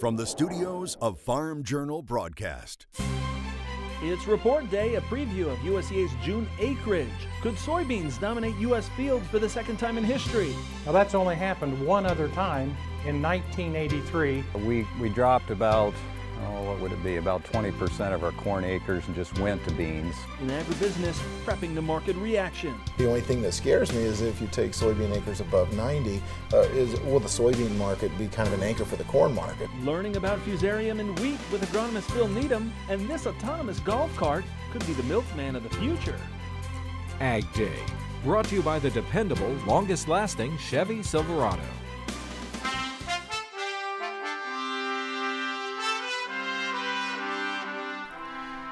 From the studios of Farm Journal Broadcast. It's Report Day, a preview of USDA's June acreage. Could soybeans dominate U.S. fields for the second time in history? Now that's only happened one other time in 1983. We dropped about, what would it be, about 20% of our corn acres and just went to beans. In agribusiness, prepping the market reaction. The only thing that scares me is if you take soybean acres above 90, will the soybean market be kind of an anchor for the corn market? Learning about fusarium and wheat with agronomist Phil Needham, and this autonomous golf cart could be the milkman of the future. Agday, brought to you by the dependable, longest-lasting Chevy Silverado.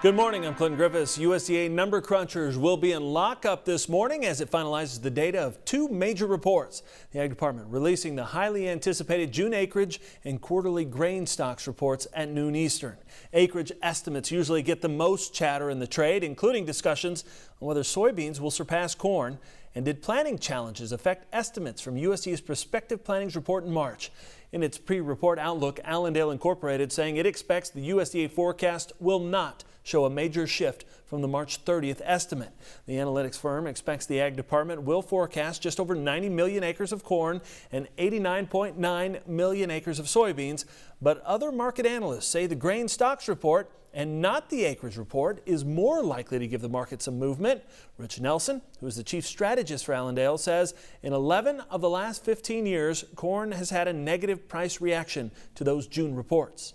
Good morning, I'm Clinton Griffiths. USDA number crunchers will be in lockup this morning as it finalizes the data of two major reports. The Ag Department releasing the highly anticipated June acreage and quarterly grain stocks reports at noon Eastern. Acreage estimates usually get the most chatter in the trade, including discussions on whether soybeans will surpass corn. And did planting challenges affect estimates from USDA's prospective plantings report in March? In its pre-report outlook, Allendale Incorporated saying it expects the USDA forecast will not show a major shift from the March 30th estimate. The analytics firm expects the Ag Department will forecast just over 90 million acres of corn and 89.9 million acres of soybeans. But other market analysts say the grain stocks report and not the acreage report is more likely to give the market some movement. Rich Nelson, who is the chief strategist for Allendale, says in 11 of the last 15 years, corn has had a negative price reaction to those June reports.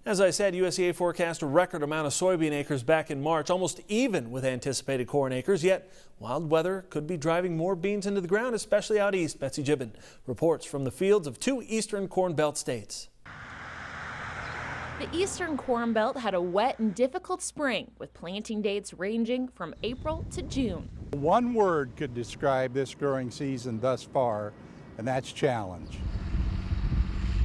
As I said, USDA forecast a record amount of soybean acres back in March, almost even with anticipated corn acres. Yet wild weather could be driving more beans into the ground, especially out east. Betsy Gibbon reports from the fields of two eastern Corn Belt states. The Eastern Corn Belt had a wet and difficult spring, with planting dates ranging from April to June. One word could describe this growing season thus far, and that's challenge.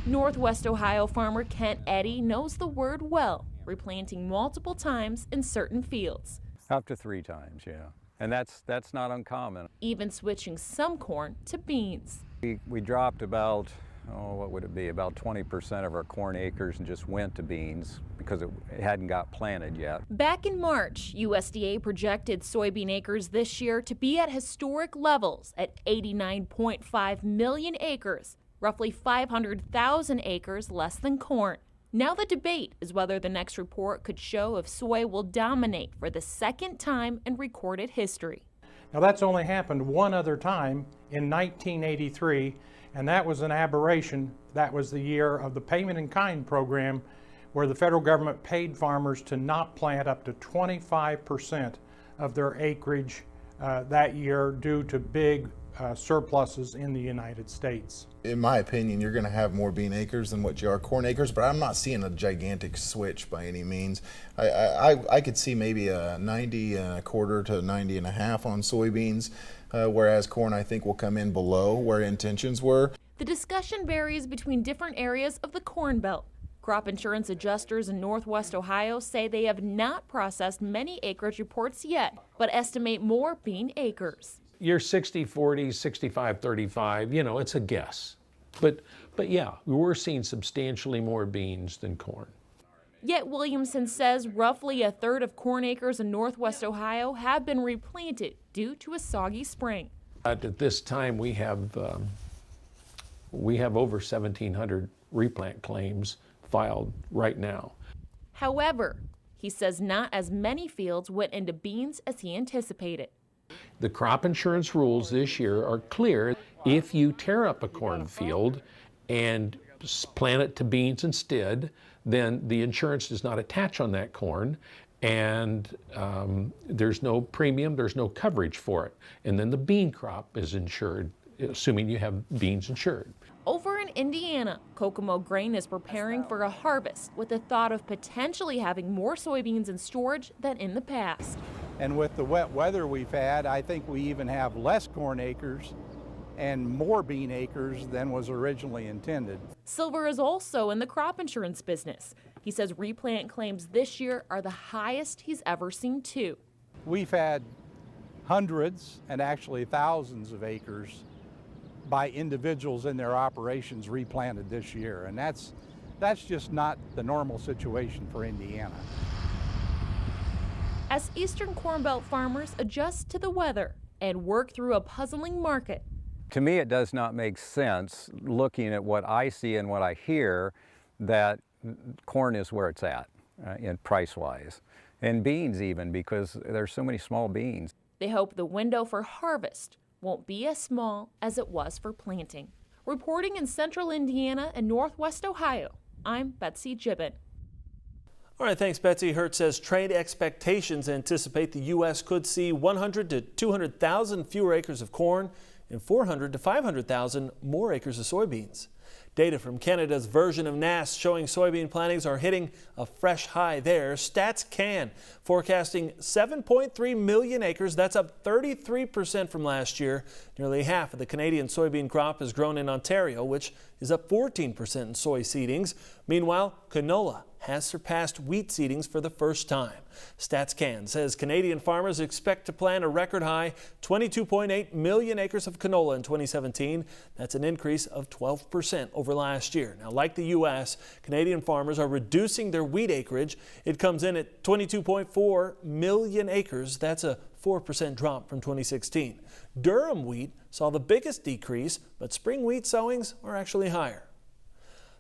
Northwest Ohio farmer Kent Eddy knows the word well, replanting multiple times in certain fields. Up to 3 times, yeah. And that's not uncommon. Even switching some corn to beans. We dropped about, what would it be, about 20% of our corn acres and just went to beans because it hadn't got planted yet. Back in March, USDA projected soybean acres this year to be at historic levels at 89.5 million acres, roughly 500,000 acres less than corn. Now the debate is whether the next report could show if soy will dominate for the second time in recorded history. Now that's only happened one other time in 1983, and that was an aberration. That was the year of the payment in kind program, where the federal government paid farmers to not plant up to 25% of their acreage that year due to big surpluses in the United States. In my opinion, you're going to have more bean acres than what you are corn acres, but I'm not seeing a gigantic switch by any means. I could see maybe a 90.25 to 90.5 on soybeans, whereas corn I think will come in below where intentions were. The discussion varies between different areas of the Corn Belt. Crop insurance adjusters in Northwest Ohio say they have not processed many acreage reports yet, but estimate more bean acres. You're 60-40, 65-35, it's a guess. But yeah, we're seeing substantially more beans than corn. Yet Williamson says roughly a third of corn acres in Northwest Ohio have been replanted due to a soggy spring. At this time, we have over 1,700 replant claims filed right now. However, he says not as many fields went into beans as he anticipated. The crop insurance rules this year are clear. If you tear up a cornfield and plant it to beans instead, then the insurance does not attach on that corn, and there's no premium, there's no coverage for it. And then the bean crop is insured, assuming you have beans insured. Over in Indiana, Kokomo Grain is preparing for a harvest with the thought of potentially having more soybeans in storage than in the past. And with the wet weather we've had, I think we even have less corn acres and more bean acres than was originally intended. Silver is also in the crop insurance business. He says replant claims this year are the highest he's ever seen too. We've had hundreds and actually thousands of acres by individuals in their operations replanted this year, and that's That's just not the normal situation for Indiana. As Eastern Corn Belt farmers adjust to the weather and work through a puzzling market. To me, it does not make sense, looking at what I see and what I hear, that corn is where it's at in price-wise, and beans even, because there's so many small beans. They hope the window for harvest won't be as small as it was for planting. Reporting in central Indiana and northwest Ohio, I'm Betsy Gibbon. All right, thanks, Betsy. Hertz says trade expectations anticipate the U.S. could see 100 to 200,000 fewer acres of corn and 400 to 500,000 more acres of soybeans. Data from Canada's version of NASS showing soybean plantings are hitting a fresh high there. Stats Can forecasting 7.3 million acres. That's up 33% from last year. Nearly half of the Canadian soybean crop is grown in Ontario, which is up 14% in soy seedings. Meanwhile, canola has surpassed wheat seedings for the first time. StatsCan says Canadian farmers expect to plant a record high 22.8 million acres of canola in 2017. That's an increase of 12% over last year. Now, like the U.S., Canadian farmers are reducing their wheat acreage. It comes in at 22.4 million acres. That's a 4% drop from 2016. Durham wheat saw the biggest decrease, but spring wheat sowings are actually higher.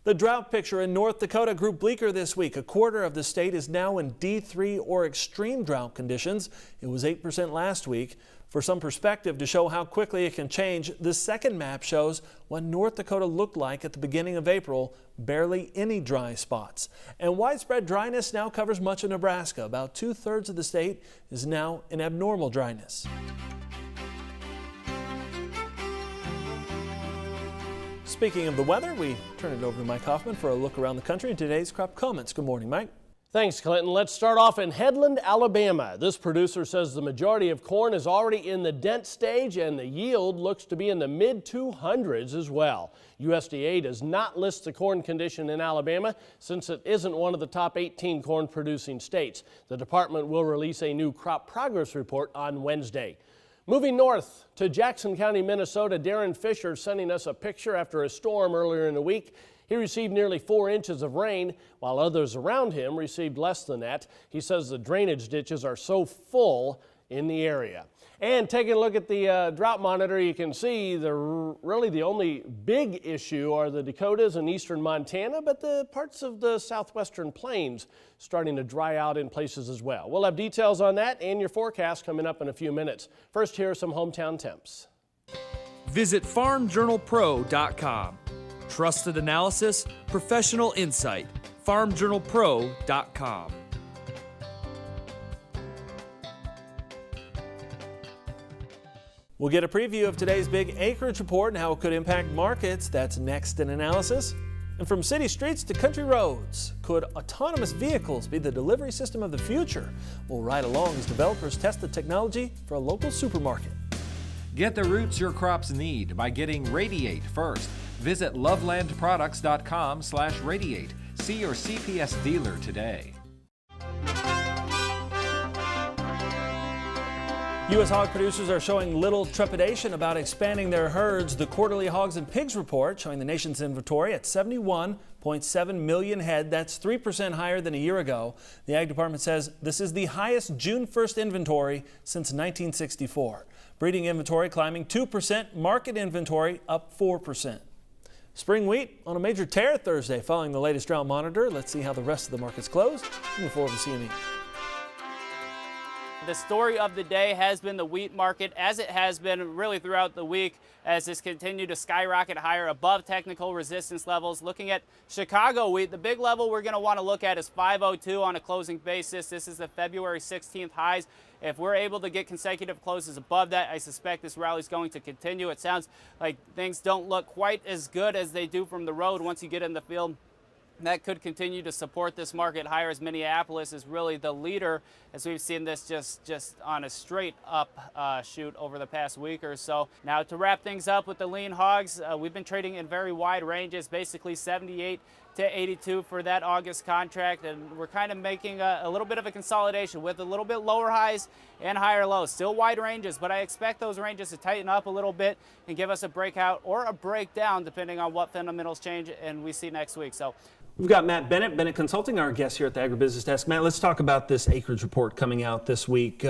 The drought picture in North Dakota grew bleaker this week. A quarter of the state is now in D3 or extreme drought conditions. It was 8% last week. For some perspective to show how quickly it can change, the second map shows what North Dakota looked like at the beginning of April. Barely any dry spots. And widespread dryness now covers much of Nebraska. About 2/3 of the state is now in abnormal dryness. Speaking of the weather, we turn it over to Mike Hoffman for a look around the country in today's crop comments. Good morning, Mike. Thanks, Clinton. Let's start off in Headland, Alabama. This producer says the majority of corn is already in the dent stage and the yield looks to be in the mid-200s as well. USDA does not list the corn condition in Alabama since it isn't one of the top 18 corn producing states. The department will release a new crop progress report on Wednesday. Moving north to Jackson County, Minnesota, Darren Fisher sending us a picture after a storm earlier in the week. He received nearly 4 inches of rain, while others around him received less than that. He says the drainage ditches are so full in the area. And taking a look at the drought monitor, you can see really the only big issue are the Dakotas and eastern Montana, but the parts of the southwestern plains starting to dry out in places as well. We'll have details on that and your forecast coming up in a few minutes. First, here are some hometown temps. Visit farmjournalpro.com. Trusted analysis, professional insight. farmjournalpro.com. We'll get a preview of today's big acreage report and how it could impact markets. That's next in analysis. And from city streets to country roads, could autonomous vehicles be the delivery system of the future? We'll ride along as developers test the technology for a local supermarket. Get the roots your crops need by getting Radiate first. Visit lovelandproducts.com/radiate. See your CPS dealer today. U.S. hog producers are showing little trepidation about expanding their herds. The quarterly Hogs and Pigs report showing the nation's inventory at 71.7 million head. That's 3% higher than a year ago. The Ag Department says this is the highest June 1st inventory since 1964. Breeding inventory climbing 2%, market inventory up 4%. Spring wheat on a major tear Thursday following the latest drought monitor. Let's see how the rest of the markets close. Move forward to CME. The story of the day has been the wheat market, as it has been really throughout the week, as it's continued to skyrocket higher above technical resistance levels. Looking at Chicago wheat, the big level we're going to want to look at is 502 on a closing basis. This is the February 16th highs. If we're able to get consecutive closes above that, I suspect this rally is going to continue. It sounds like things don't look quite as good as they do from the road once you get in the field. That could continue to support this market higher, as Minneapolis is really the leader, as we've seen this just on a straight up shoot over the past week or so. Now, to wrap things up with the lean hogs, we've been trading in very wide ranges, basically 78 to 82 for that August contract, and we're kind of making a little bit of a consolidation with a little bit lower highs and higher lows. Still wide ranges, but I expect those ranges to tighten up a little bit and give us a breakout or a breakdown depending on what fundamentals change and we see next week. So we've got Matt Bennett Consulting, our guest here at the Agribusiness Desk. Matt, let's talk about this acreage report coming out this week.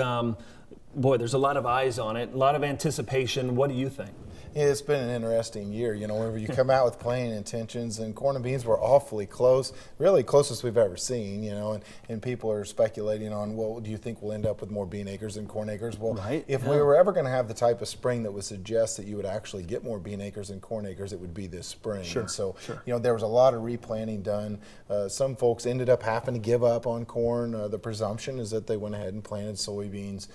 Boy, there's a lot of eyes on it, a lot of anticipation. What do you think? Yeah, it's been an interesting year. You know, whenever you come out with planting intentions, and corn and beans were awfully close, really closest we've ever seen, you know, and people are speculating on, well, do you think we'll end up with more bean acres than corn acres? Well, if we were ever going to have the type of spring that would suggest that you would actually get more bean acres than corn acres, it would be this spring. And so, you know, there was a lot of replanting done. Some folks ended up having to give up on corn. The presumption is that they went ahead and planted soybeans.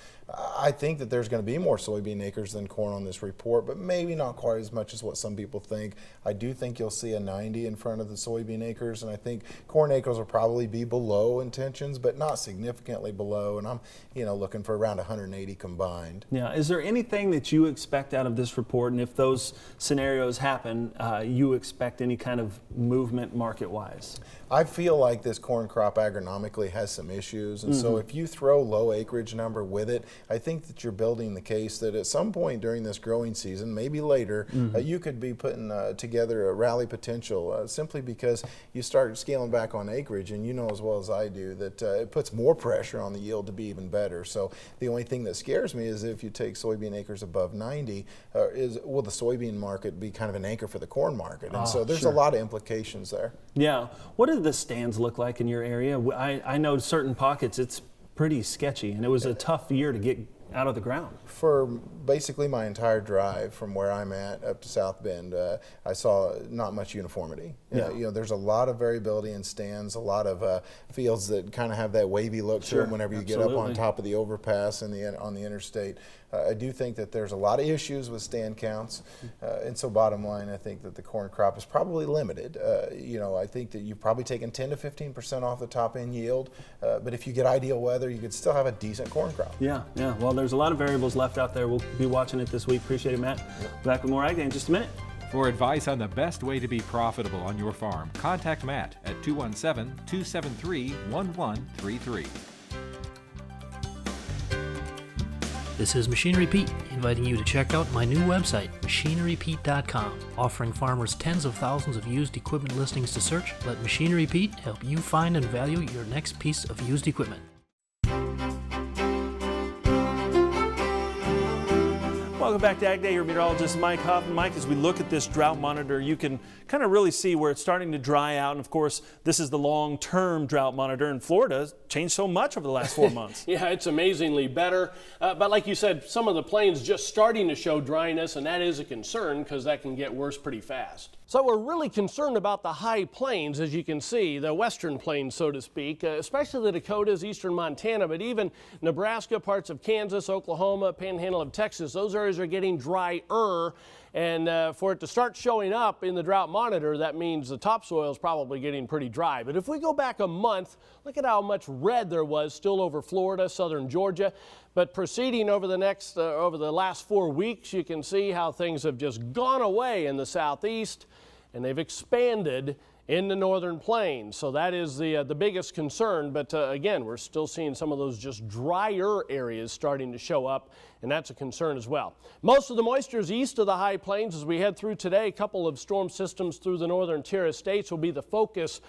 I think that there's going to be more soybean acres than corn on this report, but maybe not quite as much as what some people think. I do think you'll see a 90 in front of the soybean acres, and I think corn acres will probably be below intentions, but not significantly below, and I'm, you know, looking for around 180 combined. Yeah, is there anything that you expect out of this report, and if those scenarios happen, you expect any kind of movement market-wise? I feel like this corn crop agronomically has some issues, and so if you throw low acreage number with it, I think that you're building the case that at some point during this growing season, maybe later, you could be putting together a rally potential simply because you start scaling back on acreage, and you know as well as I do that it puts more pressure on the yield to be even better. So the only thing that scares me is if you take soybean acres above 90, will the soybean market be kind of an anchor for the corn market? And so there's a lot of implications there. Yeah. What do the stands look like in your area? I know certain pockets it's pretty sketchy, and it was a tough year to get out of the ground. For basically my entire drive from where I'm at up to South Bend, I saw not much uniformity. You know, there's a lot of variability in stands, a lot of fields that kind of have that wavy look to them whenever you get up on top of the overpass and on the interstate. I do think that there's a lot of issues with stand counts, and so bottom line, I think that the corn crop is probably limited. You know, I think that you've probably taken 10 to 15% off the top end yield, but if you get ideal weather, you could still have a decent corn crop. Yeah. Well, there's a lot of variables left out there. We'll be watching it this week. Appreciate it, Matt. Back with more Agday in just a minute. For advice on the best way to be profitable on your farm, contact Matt at 217-273-1133. This is Machinery Pete, inviting you to check out my new website, machinerypete.com. Offering farmers tens of thousands of used equipment listings to search, let Machinery Pete help you find and value your next piece of used equipment. Welcome back to Agday. Your meteorologist Mike Hoffman. Mike, as we look at this drought monitor, you can kind of really see where it's starting to dry out. And of course, this is the long-term drought monitor, and Florida's changed so much over the last 4 months. Yeah, it's amazingly better. But like you said, some of the plains just starting to show dryness, and that is a concern because that can get worse pretty fast. So we're really concerned about the high plains, as you can see, the western plains, so to speak, especially the Dakotas, eastern Montana, but even Nebraska, parts of Kansas, Oklahoma, panhandle of Texas. Those areas are getting drier, and for it to start showing up in the drought monitor, that means the topsoil is probably getting pretty dry. But if we go back a month, look at how much red there was still over Florida, southern Georgia. But proceeding over the last 4 weeks, you can see how things have just gone away in the southeast, and they've expanded in the northern plains. So that is the biggest concern. But again, we're still seeing some of those just drier areas starting to show up, and that's a concern as well. Most of the moisture is east of the high plains as we head through today. A couple of storm systems through the northern tier of states will be the focus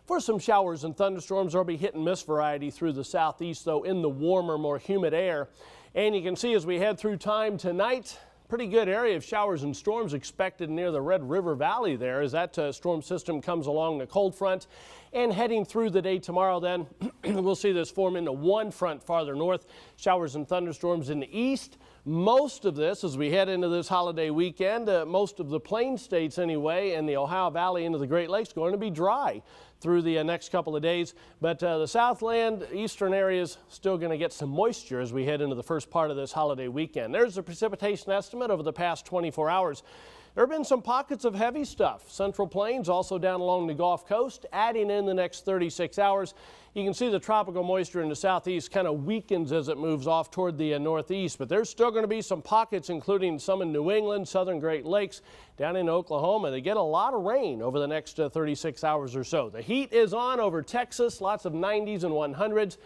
for some showers and thunderstorms. There'll be hit and miss variety through the southeast, though, in the warmer, more humid air. And you can see as we head through time tonight, pretty good area of showers and storms expected near the Red River Valley there as that storm system comes along the cold front. And heading through the day tomorrow, then we'll see this form into one front farther north. Showers and thunderstorms in the east. Most of this, as we head into this holiday weekend, most of the plain states anyway, and the Ohio Valley into the Great Lakes going to be dry through the next couple of days. But the Southland, eastern areas still going to get some moisture as we head into the first part of this holiday weekend. There's the precipitation estimate over the past 24 hours. There have been some pockets of heavy stuff. Central Plains also down along the Gulf Coast, adding in the next 36 hours. You can see the tropical moisture in the southeast kind of weakens as it moves off toward the northeast, but there's still going to be some pockets, including some in New England, southern Great Lakes, down in Oklahoma. They get a lot of rain over the next 36 hours or so. The heat is on over Texas, lots of 90s and 100s.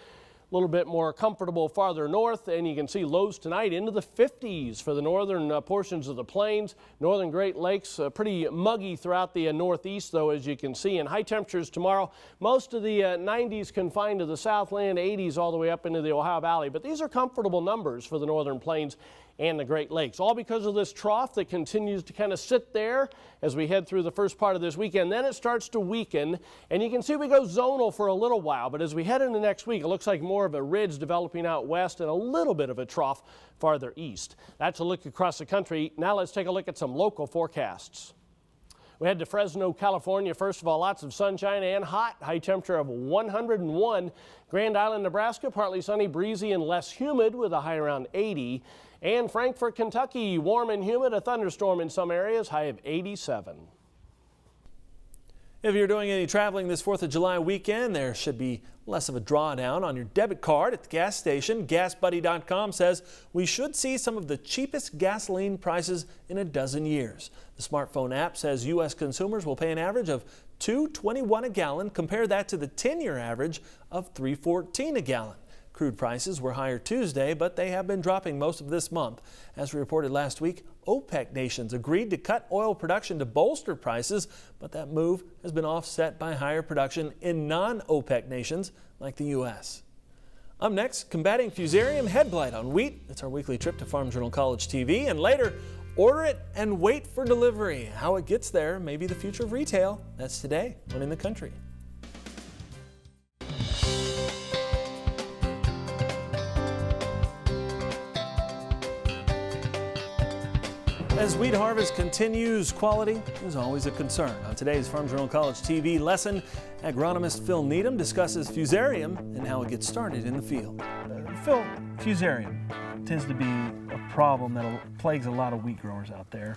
A little bit more comfortable farther north, and you can see lows tonight into the 50s for the northern portions of the plains. Northern Great Lakes pretty muggy throughout the northeast, though, as you can see. And high temperatures tomorrow, most of the 90s confined to the Southland, 80s all the way up into the Ohio Valley. But these are comfortable numbers for the northern plains and the Great Lakes, all because of this trough that continues to kind of sit there as we head through the first part of this weekend. Then it starts to weaken, and you can see we go zonal for a little while, but as we head into next week, it looks like more of a ridge developing out west and a little bit of a trough farther east. That's a look across the country. Now let's take a look at some local forecasts. We head to Fresno, California. First of all, lots of sunshine and hot. High temperature of 101. Grand Island, Nebraska, partly sunny, breezy, and less humid with a high around 80. And Frankfort, Kentucky, warm and humid, a thunderstorm in some areas, high of 87. If you're doing any traveling this 4th of July weekend, there should be less of a drawdown on your debit card at the gas station. GasBuddy.com says we should see some of the cheapest gasoline prices in a dozen years. The smartphone app says U.S. consumers will pay an average of $2.21 a gallon. Compare that to the 10-year average of $3.14 a gallon. Crude prices were higher Tuesday, but they have been dropping most of this month. As reported last week, OPEC nations agreed to cut oil production to bolster prices, but that move has been offset by higher production in non-OPEC nations like the U.S. Up next, combating fusarium head blight on wheat. It's our weekly trip to Farm Journal College TV, and later, order it and wait for delivery. How it gets there may be the future of retail. That's today on In the Country. As wheat harvest continues, quality is always a concern. On today's Farm Journal College TV lesson, agronomist Phil Needham discusses fusarium and how it gets started in the field. Phil, fusarium tends to be a problem that plagues a lot of wheat growers out there.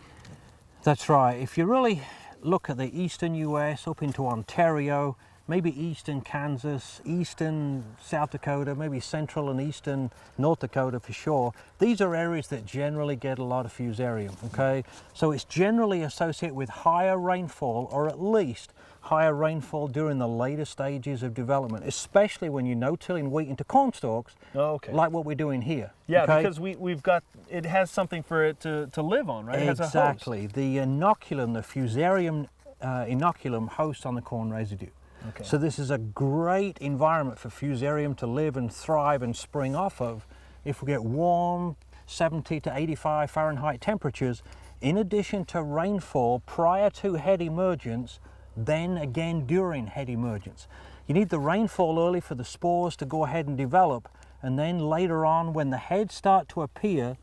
That's right. If you really look at the eastern US up into Ontario, maybe eastern Kansas, eastern South Dakota, maybe central and eastern North Dakota for sure. These are areas that generally get a lot of fusarium, okay? So it's generally associated with higher rainfall, or at least higher rainfall during the later stages of development, especially when you're no-tilling wheat into corn stalks, like what we're doing here. Yeah, okay? because we've got, it has something for it to live on, right? It has a host. Exactly. The inoculum, the fusarium inoculum hosts on the corn residue. Okay. So this is a great environment for fusarium to live and thrive and spring off of if we get warm 70 to 85 Fahrenheit temperatures, in addition to rainfall prior to head emergence, then again during head emergence. You need the rainfall early for the spores to go ahead and develop, and then later on when the heads start to appear,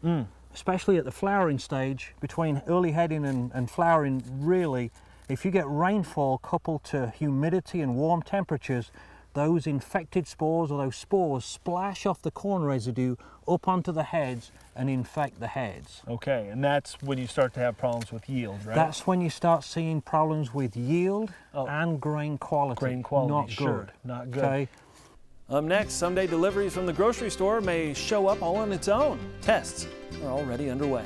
especially at the flowering stage, between early heading and flowering really, if you get rainfall coupled to humidity and warm temperatures, those infected spores or those spores splash off the corn residue up onto the heads and infect the heads. Okay, and that's when you start to have problems with yield, right? That's when you start seeing problems with yield and grain quality. Grain quality, not sure, good. not good. Okay. Up next, someday deliveries from the grocery store may show up all on its own. Tests are already underway.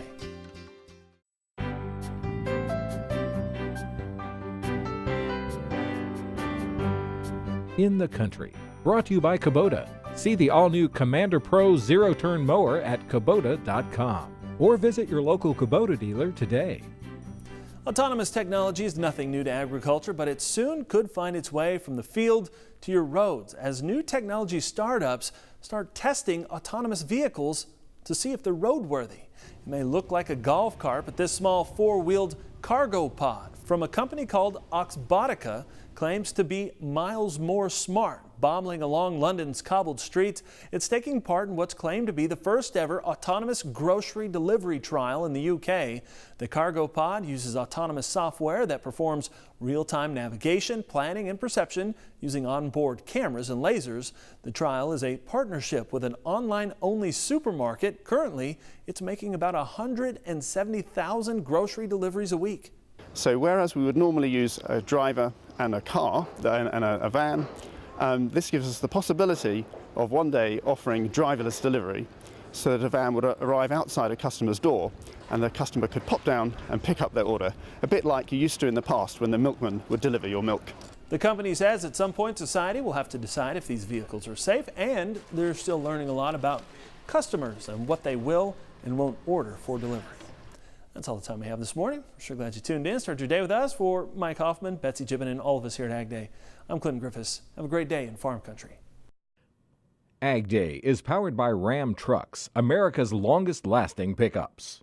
In the Country, brought to you by Kubota. See the all-new Commander Pro zero-turn mower at Kubota.com or visit your local Kubota dealer today. Autonomous technology is nothing new to agriculture, but it soon could find its way from the field to your roads as new technology startups start testing autonomous vehicles to see if they're roadworthy. It may look like a golf cart, but this small four-wheeled cargo pod from a company called Oxbotica claims to be miles more smart. Bobbling along London's cobbled streets, it's taking part in what's claimed to be the first ever autonomous grocery delivery trial in the UK. The cargo pod uses autonomous software that performs real-time navigation, planning, and perception using onboard cameras and lasers. The trial is a partnership with an online-only supermarket. Currently, it's making about 170,000 grocery deliveries a week. So whereas we would normally use a driver and a car and a van, this gives us the possibility of one day offering driverless delivery so that a van would arrive outside a customer's door and the customer could pop down and pick up their order, a bit like you used to in the past when the milkman would deliver your milk. The company says at some point society will have to decide if these vehicles are safe, and they're still learning a lot about customers and what they will and won't order for delivery. That's all the time we have this morning. We're sure glad you tuned in. Start your day with us. For Mike Hoffman, Betsy Gibbon, and all of us here at Agday, I'm Clinton Griffiths. Have a great day in farm country. Agday is powered by Ram Trucks, America's longest lasting pickups.